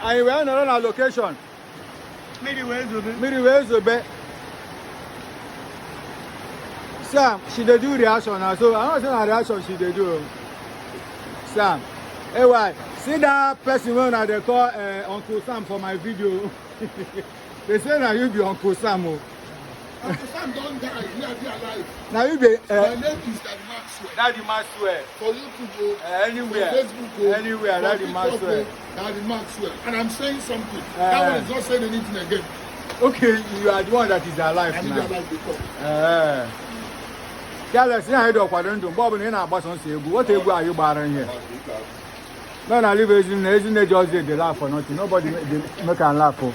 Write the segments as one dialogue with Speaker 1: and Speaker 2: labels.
Speaker 1: And we are on a location.
Speaker 2: Miri Wezobe.
Speaker 1: Miri Wezobe. Sam, she dey do reaction now. So I don't say na reaction she dey do. Sam, hey, why? See that person when they call Uncle Sam for my video. They say now you be Uncle Sam.
Speaker 3: Uncle Sam don't die. He are alive.
Speaker 1: Now you be.
Speaker 3: My name is Daddy Maxwell.
Speaker 1: Daddy Maxwell.
Speaker 3: For YouTube,
Speaker 1: anywhere.
Speaker 3: for Facebook,
Speaker 1: anywhere. Daddy Maxwell.
Speaker 3: Daddy Maxwell. And I'm saying something. That one is not saying anything again.
Speaker 1: Okay, you are the one that is alive
Speaker 3: and
Speaker 1: now.
Speaker 3: And alive before.
Speaker 1: Careless, you know, what ego are you barring here? No, I live isn't just they laugh for nothing. Nobody make can laugh for.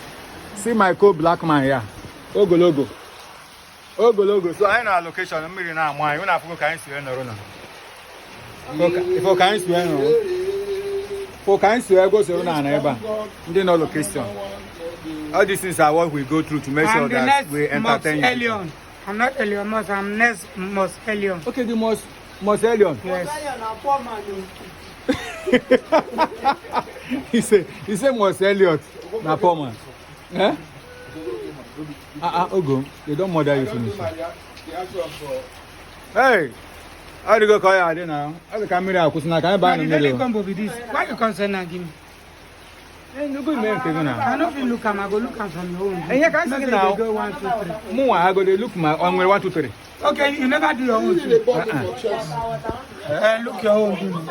Speaker 1: See my co-black man here. Ogologo. So I know a location. I'm really now. Why? When I go, can see no run. If I can see no. For can see, I go to run neighbor. They know location. All these things are what we go through to make sure that we entertain you.
Speaker 2: I'm not Elion Moss, I'm Ness Moss Elion.
Speaker 1: Okay, the Moss Elion.
Speaker 2: Yes.
Speaker 1: he said Moss Elliot. Na poor man. Eh? Ogo, they don't murder you finish. Hey, how do you go call you now? How the camera? Can I buy the
Speaker 2: combo with this? Why you concern again?
Speaker 1: No good man,
Speaker 2: I don't feel look am. I go look am from your own.
Speaker 1: And you can't see now.
Speaker 2: Go 1, 2, 3.
Speaker 1: More, I go. They look my on 1, 2, 3.
Speaker 2: Okay, you never do your own. Look your own.